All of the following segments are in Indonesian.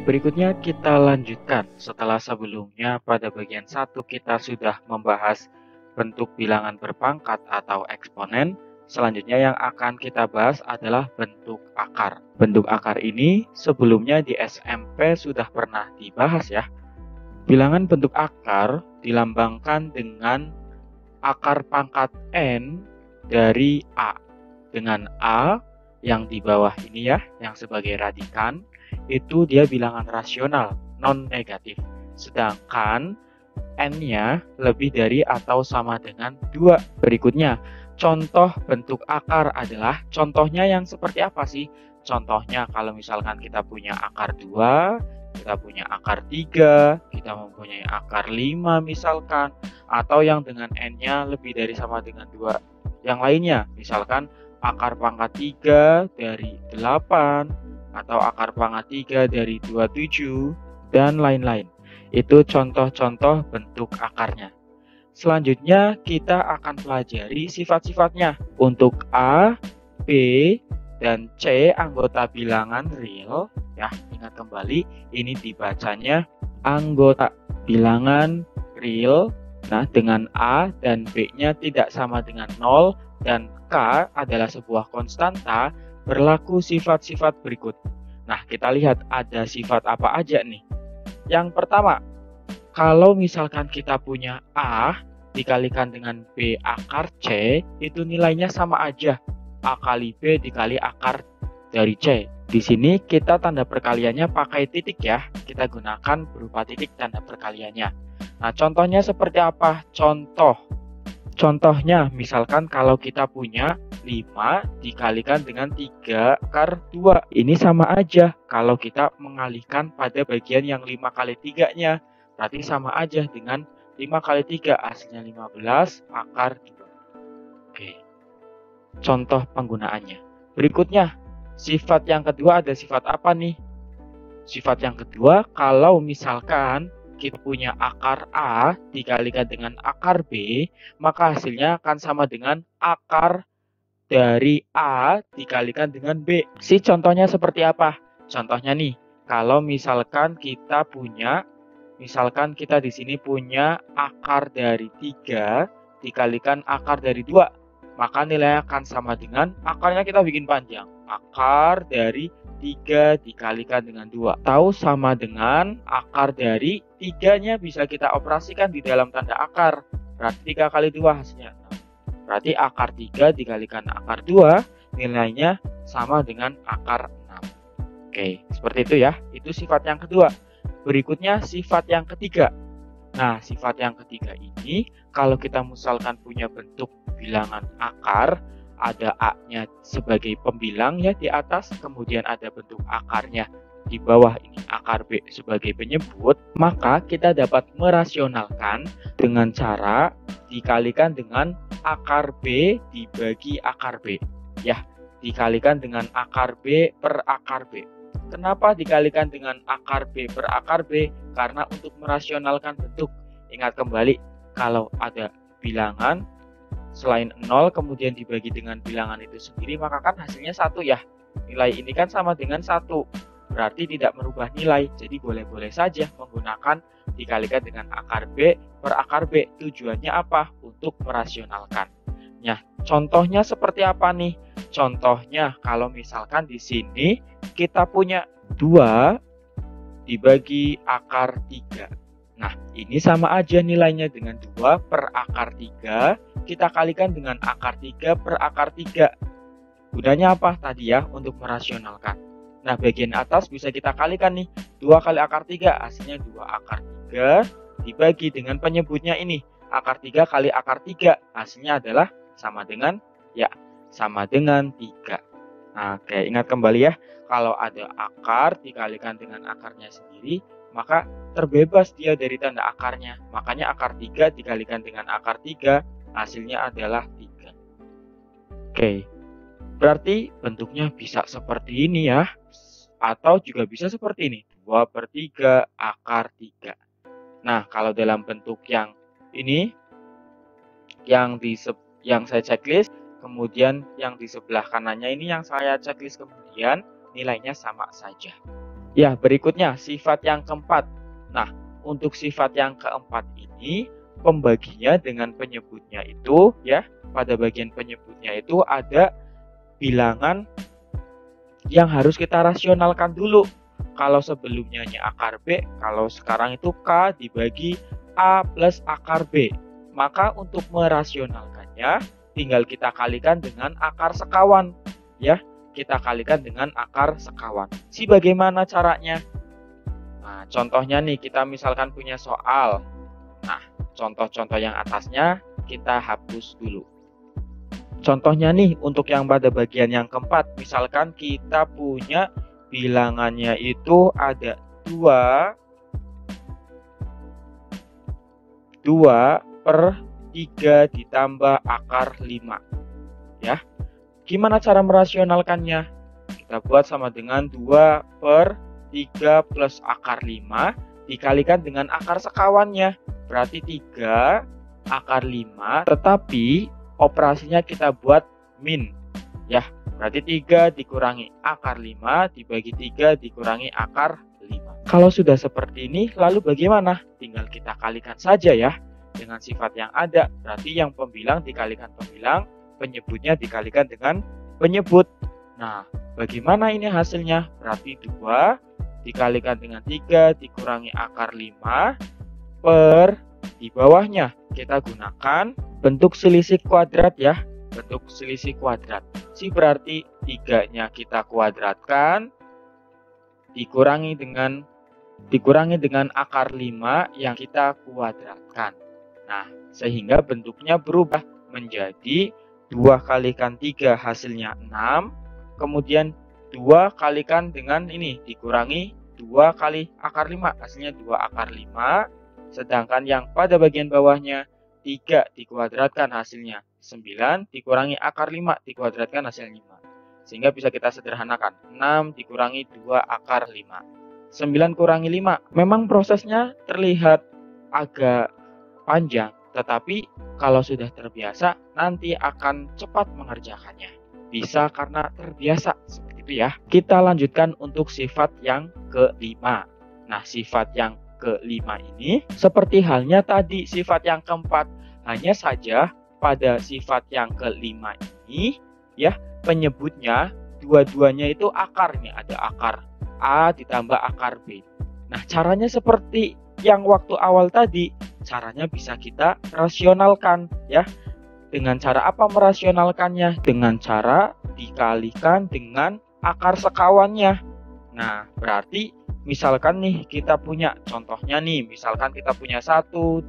Berikutnya kita lanjutkan. Setelah sebelumnya pada bagian 1 kita sudah membahas bentuk bilangan berpangkat atau eksponen, selanjutnya yang akan kita bahas adalah bentuk akar. Bentuk akar ini sebelumnya di SMP sudah pernah dibahas ya. Bilangan bentuk akar dilambangkan dengan akar pangkat N dari A. Dengan A yang di bawah ini ya, yang sebagai radikan, itu dia bilangan rasional, non-negatif. Sedangkan N-nya lebih dari atau sama dengan 2. Berikutnya, contoh bentuk akar adalah, contohnya yang seperti apa sih? Contohnya kalau misalkan kita punya akar 2, kita punya akar 3, kita mempunyai akar 5 misalkan, atau yang dengan N-nya lebih dari sama dengan 2. Yang lainnya, misalkan akar pangkat 3 dari 8, atau akar pangkat 3 dari 27, dan lain-lain. Itu contoh-contoh bentuk akarnya. Selanjutnya kita akan pelajari sifat-sifatnya. Untuk A, B, dan C anggota bilangan real, ya ingat kembali ini dibacanya anggota bilangan real. Nah, dengan A dan B-nya tidak sama dengan 0 dan K adalah sebuah konstanta, berlaku sifat-sifat berikut. Nah, kita lihat ada sifat apa aja nih. Yang pertama, kalau misalkan kita punya A dikalikan dengan B akar C, itu nilainya sama aja. A kali B dikali akar dari C. Di sini kita tanda perkaliannya pakai titik ya. Kita gunakan berupa titik tanda perkaliannya. Nah, contohnya seperti apa? Contohnya, misalkan kalau kita punya 5 dikalikan dengan 3 akar 2. Ini sama aja kalau kita mengalihkan pada bagian yang 5 kali 3-nya. Berarti sama aja dengan 5 kali 3, hasilnya 15 akar 2. Oke, contoh penggunaannya. Berikutnya, sifat yang kedua ada sifat apa nih? Sifat yang kedua, kalau misalkan kita punya akar A dikalikan dengan akar B, maka hasilnya akan sama dengan akar dari A dikalikan dengan B. Si contohnya seperti apa? Contohnya nih, kalau misalkan kita di sini punya akar dari 3 dikalikan akar dari 2, maka nilainya akan sama dengan, akarnya kita bikin panjang, akar dari 3 dikalikan dengan 2. Tahu sama dengan akar dari 3-nya bisa kita operasikan di dalam tanda akar. Berarti 3 kali 2 hasilnya 6. Berarti akar 3 dikalikan akar 2 nilainya sama dengan akar 6. Oke, seperti itu ya. Itu sifat yang kedua. Berikutnya sifat yang ketiga. Nah, sifat yang ketiga ini kalau kita misalkan punya bentuk bilangan akar, ada A-nya sebagai pembilang ya di atas, kemudian ada bentuk akarnya di bawah ini akar B sebagai penyebut, maka kita dapat merasionalkan dengan cara dikalikan dengan akar B dibagi akar B. Ya, dikalikan dengan akar B per akar B. Kenapa dikalikan dengan akar B per akar B? Karena untuk merasionalkan bentuk. Ingat kembali, kalau ada bilangan selain 0 kemudian dibagi dengan bilangan itu sendiri, maka kan hasilnya 1 ya. Nilai ini kan sama dengan 1. Berarti tidak merubah nilai. Jadi boleh-boleh saja menggunakan dikalikan dengan akar B per akar B. Tujuannya apa? Untuk merasionalkan. Nah, contohnya seperti apa nih? Contohnya kalau misalkan di sini kita punya 2 dibagi akar 3. Nah, ini sama aja nilainya dengan 2 per akar 3. Kita kalikan dengan akar 3 per akar 3. Gunanya apa tadi ya? Untuk merasionalkan. Nah, bagian atas bisa kita kalikan nih. 2 kali akar 3, hasilnya 2 akar 3 dibagi dengan penyebutnya ini. Akar 3 kali akar 3, hasilnya adalah sama dengan, ya, sama dengan 3. Nah, oke, ingat kembali ya. Kalau ada akar dikalikan dengan akarnya sendiri, maka terbebas dia dari tanda akarnya. Makanya akar 3 dikalikan dengan akar 3, hasilnya adalah 3. Oke, berarti bentuknya bisa seperti ini ya. Atau juga bisa seperti ini, 2 per 3 akar 3. Nah, kalau dalam bentuk yang ini, yang saya checklist, kemudian yang di sebelah kanannya ini yang saya checklist kemudian, nilainya sama saja. Ya, berikutnya sifat yang keempat. Nah, untuk sifat yang keempat ini pembaginya dengan penyebutnya itu ya, pada bagian penyebutnya itu ada bilangan yang harus kita rasionalkan dulu. Kalau sebelumnya akar B, kalau sekarang itu K dibagi A plus akar B. Maka untuk merasionalkannya tinggal kita kalikan dengan akar sekawan ya. Kita kalikan dengan akar sekawan. Bagaimana caranya? Nah, contohnya nih kita misalkan punya soal. Nah, contoh-contoh yang atasnya kita hapus dulu. Contohnya nih untuk yang pada bagian yang keempat, misalkan kita punya bilangannya itu ada 2 per 3 ditambah akar 5 ya. Gimana cara merasionalkannya? Kita buat sama dengan 2 per 3 plus akar 5 dikalikan dengan akar sekawannya. Berarti 3 akar 5, tetapi operasinya kita buat min. Ya, berarti 3 dikurangi akar 5 dibagi 3 dikurangi akar 5. Kalau sudah seperti ini, lalu bagaimana? Tinggal kita kalikan saja ya dengan sifat yang ada. Berarti yang pembilang dikalikan pembilang, penyebutnya dikalikan dengan penyebut. Nah, bagaimana ini hasilnya? Berarti 2 dikalikan dengan 3 dikurangi akar 5 per di bawahnya kita gunakan bentuk selisih kuadrat ya. Bentuk selisih kuadrat. Berarti 3-nya kita kuadratkan dikurangi dengan akar 5 yang kita kuadratkan. Nah, sehingga bentuknya berubah menjadi 2 kalikan 3 hasilnya 6, kemudian 2 kalikan dengan ini dikurangi 2 kali akar 5 hasilnya 2 akar 5, sedangkan yang pada bagian bawahnya 3 dikuadratkan hasilnya 9 dikurangi akar 5 dikuadratkan hasilnya 5. Sehingga bisa kita sederhanakan 6 dikurangi 2 akar 5. 9 kurangi 5. Memang prosesnya terlihat agak panjang, tetapi kalau sudah terbiasa nanti akan cepat mengerjakannya. Bisa karena terbiasa seperti itu ya. Kita lanjutkan untuk sifat yang kelima. Nah, sifat yang kelima ini seperti halnya tadi sifat yang keempat, hanya saja pada sifat yang kelima ini ya penyebutnya dua-duanya itu akarnya, ada akar A ditambah akar B. Nah, caranya seperti yang waktu awal tadi, caranya bisa kita rasionalkan ya. Dengan cara apa merasionalkannya? Dengan cara dikalikan dengan akar sekawannya. Nah, berarti misalkan nih kita punya contohnya nih, misalkan kita punya 1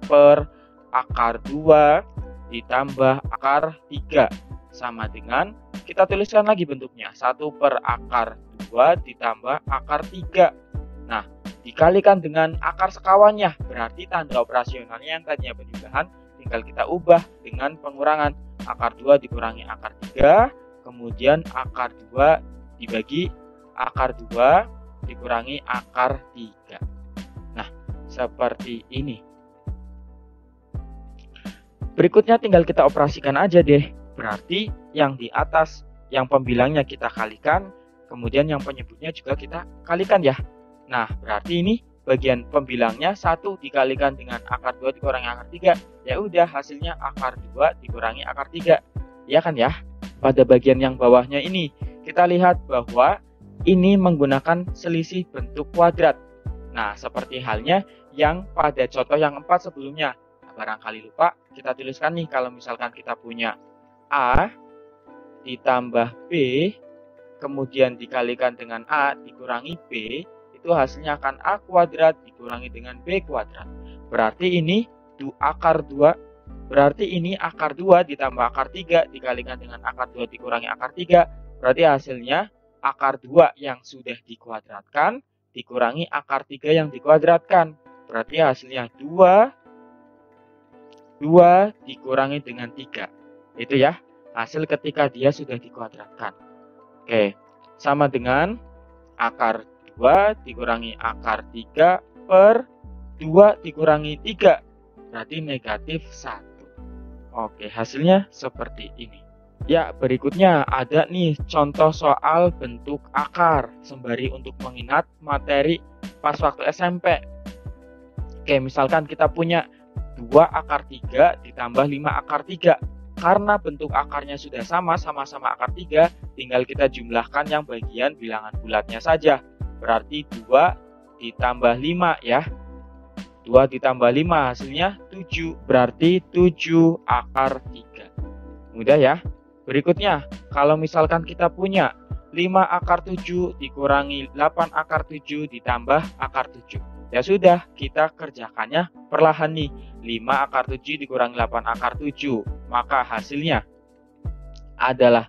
per akar 2 ditambah akar 3 sama dengan, kita tuliskan lagi bentuknya, 1 per akar 2 ditambah akar 3. Nah, dikalikan dengan akar sekawannya, berarti tanda operasionalnya yang tadinya penjumlahan tinggal kita ubah dengan pengurangan. Akar 2 dikurangi akar 3, kemudian akar 2 dibagi akar 2 dikurangi akar 3. Nah, seperti ini. Berikutnya tinggal kita operasikan aja deh. Berarti yang di atas, yang pembilangnya kita kalikan, kemudian yang penyebutnya juga kita kalikan ya. Nah, berarti ini bagian pembilangnya 1 dikalikan dengan akar 2 dikurangi akar 3. Ya udah, hasilnya akar 2 dikurangi akar 3. Ya kan ya? Pada bagian yang bawahnya ini, kita lihat bahwa ini menggunakan selisih bentuk kuadrat. Nah, seperti halnya yang pada contoh yang 4 sebelumnya. Nah, barangkali lupa, kita tuliskan nih kalau misalkan kita punya A ditambah B, kemudian dikalikan dengan A dikurangi B, itu hasilnya akan A kuadrat dikurangi dengan B kuadrat. Berarti ini akar 2, berarti ini akar 2 ditambah akar 3 dikalikan dengan akar 2 dikurangi akar 3, berarti hasilnya akar 2 yang sudah dikuadratkan dikurangi akar 3 yang dikuadratkan. Berarti hasilnya 2 dikurangi dengan 3. Itu ya, hasil ketika dia sudah dikuadratkan. Oke, sama dengan akar 2 dikurangi akar 3 per 2 dikurangi 3. Berarti negatif 1. Oke, hasilnya seperti ini. Ya, berikutnya ada nih contoh soal bentuk akar sembari untuk mengingat materi pas waktu SMP. Oke, misalkan kita punya 2 akar 3 ditambah 5 akar 3. Karena bentuk akarnya sudah sama-sama akar 3, tinggal kita jumlahkan yang bagian bilangan bulatnya saja. Berarti 2 ditambah 5 ya. 2 ditambah 5 hasilnya 7. Berarti 7 akar 3. Mudah ya. Berikutnya, kalau misalkan kita punya 5 akar 7 dikurangi 8 akar 7 ditambah akar 7. Ya sudah, kita kerjakannya perlahan nih. 5 akar 7 dikurangi 8 akar 7. Maka hasilnya adalah,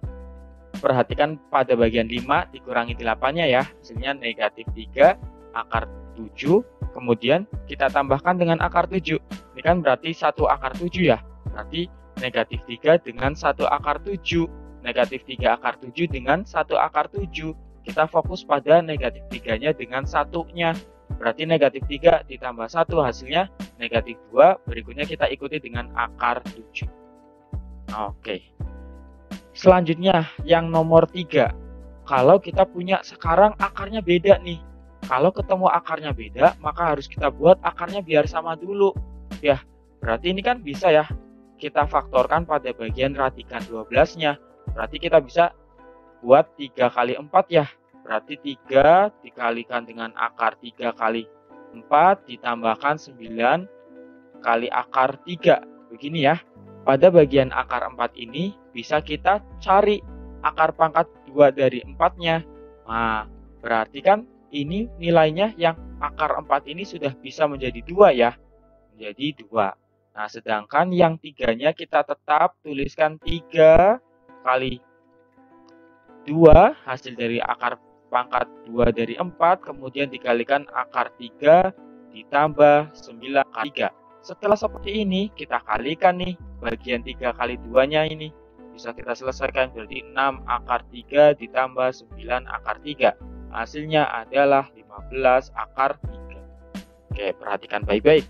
perhatikan pada bagian 5 dikurangi 8-nya ya. Hasilnya negatif 3 akar 7. Kemudian kita tambahkan dengan akar 7. Ini kan berarti 1 akar 7 ya. Berarti negatif 3 dengan 1 akar 7. Negatif 3 akar 7 dengan 1 akar 7. Kita fokus pada negatif 3-nya dengan 1-nya. Berarti negatif 3 ditambah 1 hasilnya negatif 2. Berikutnya kita ikuti dengan akar 7. Oke. Selanjutnya yang nomor 3. Kalau kita punya sekarang akarnya beda nih. Kalau ketemu akarnya beda, maka harus kita buat akarnya biar sama dulu. Ya, berarti ini kan bisa ya. Kita faktorkan pada bagian radikan 12-nya. Berarti kita bisa buat 3 kali 4 ya. Berarti 3 dikalikan dengan akar 3 kali 4 ditambahkan 9 kali akar 3. Begini ya. Pada bagian akar 4 ini bisa kita cari akar pangkat 2 dari 4-nya. Nah, berarti kan ini nilainya yang akar 4 ini sudah bisa menjadi 2 ya. Menjadi 2. Nah, sedangkan yang 3-nya kita tetap tuliskan 3 kali 2 hasil dari akar pangkat 2 dari 4, kemudian dikalikan akar 3 ditambah 9 kali 3. Setelah seperti ini, kita kalikan nih bagian 3 kali 2-nya ini. Bisa kita selesaikan, berarti 6 akar 3 ditambah 9 akar 3. Hasilnya adalah 15 akar 3. Oke, perhatikan baik-baik.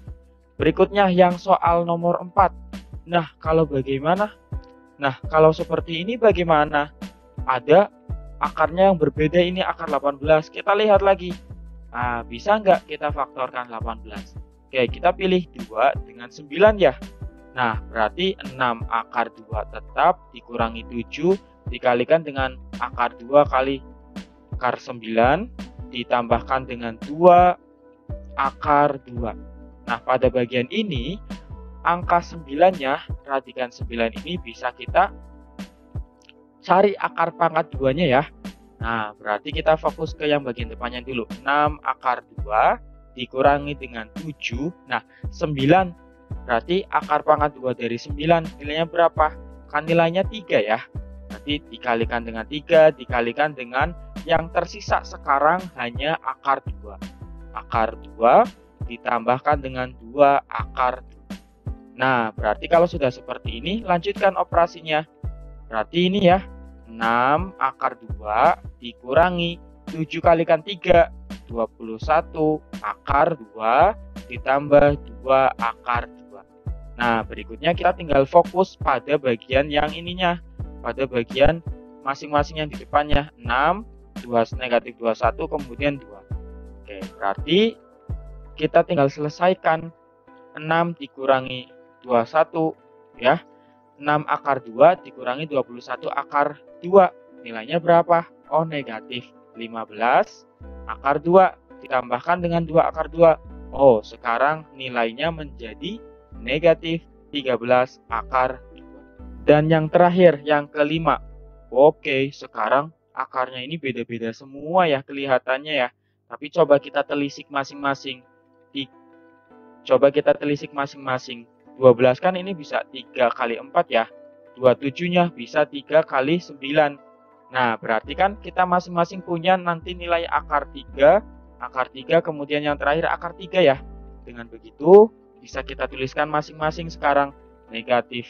Berikutnya yang soal nomor 4. Nah, kalau bagaimana? Nah, kalau seperti ini bagaimana? Ada akarnya yang berbeda, ini akar 18. Kita lihat lagi. Nah, bisa nggak kita faktorkan 18? Oke, kita pilih 2 dengan 9 ya. Nah, berarti 6 akar 2 tetap dikurangi 7 dikalikan dengan akar 2 kali akar 9 ditambahkan dengan 2 akar 2. Nah, pada bagian ini, angka 9-nya, radikan 9 ini bisa kita cari akar pangkat 2-nya ya. Nah, berarti kita fokus ke yang bagian depannya dulu. 6 akar 2 dikurangi dengan 7. Nah, 9 berarti akar pangkat 2 dari 9. Nilainya berapa? Kan nilainya 3 ya. Berarti dikalikan dengan 3, dikalikan dengan yang tersisa sekarang hanya akar 2. Akar 2 ditambahkan dengan 2 akar 2. Nah, berarti kalau sudah seperti ini, lanjutkan operasinya. Berarti ini ya, 6 akar 2 dikurangi 7 kalikan 3, 21 akar 2 ditambah 2 akar 2. Nah, berikutnya kita tinggal fokus pada bagian yang ininya. Pada bagian masing-masing yang di depannya. 6, 2 negatif 21, kemudian 2. Oke, berarti kita tinggal selesaikan 6 dikurangi 21 ya. 6 akar 2 dikurangi 21 akar 2. Nilainya berapa? Oh, negatif 15 akar 2 ditambahkan dengan 2 akar 2. Oh, sekarang nilainya menjadi negatif 13 akar 2. Dan yang terakhir, yang kelima. Oke, sekarang akarnya ini beda-beda semua ya kelihatannya ya. Tapi coba kita telisik masing-masing. Coba kita telisik masing-masing. 12 kan ini bisa 3 kali 4 ya. 27-nya bisa 3 kali 9. Nah, berarti kan kita masing-masing punya nanti nilai akar 3, kemudian yang terakhir akar 3 ya. Dengan begitu, bisa kita tuliskan masing-masing sekarang negatif.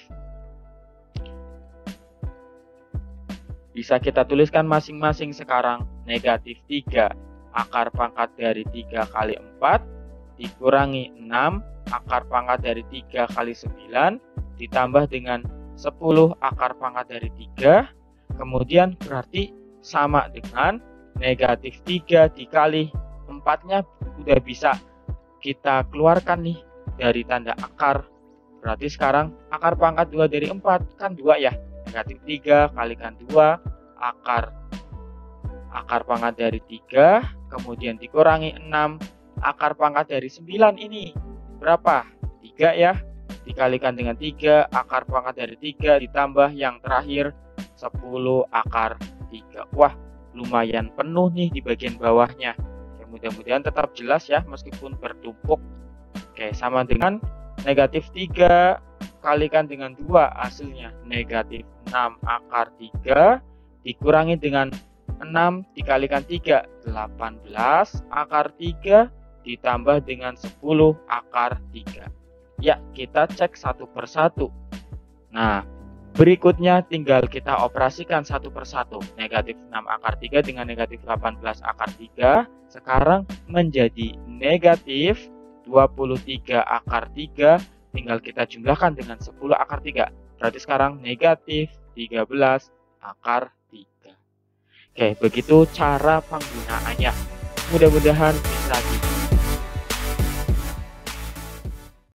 Bisa kita tuliskan masing-masing sekarang negatif 3 akar pangkat dari 3 kali 4 dikurangi 6 akar pangkat dari 3 kali 9 ditambah dengan 10 akar pangkat dari 3. Kemudian berarti sama dengan negatif 3 dikali 4-nya udah bisa kita keluarkan nih dari tanda akar. Berarti sekarang akar pangkat 2 dari 4 kan 2 ya. Negatif 3 kalikan 2 akar pangkat dari 3, kemudian dikurangi 6 akar pangkat dari 9 ini berapa? 3 ya. Dikalikan dengan 3 akar pangkat dari 3 ditambah yang terakhir 10 akar 3. Wah, lumayan penuh nih di bagian bawahnya. Ya, mudah-mudahan tetap jelas ya meskipun bertumpuk. Oke, sama dengan negatif 3 kalikan dengan 2 hasilnya negatif 6 akar 3 dikurangi dengan 6 dikalikan 3 18 akar 3 ditambah dengan 10 akar 3. Ya, kita cek satu persatu. Nah, berikutnya tinggal kita operasikan satu persatu. Negatif 6 akar 3 dengan negatif 18 akar 3 sekarang menjadi negatif 23 akar 3, tinggal kita jumlahkan dengan 10 akar 3. Berarti sekarang negatif 13 akar 3. Oke, begitu cara penggunaannya. Mudah-mudahan bisa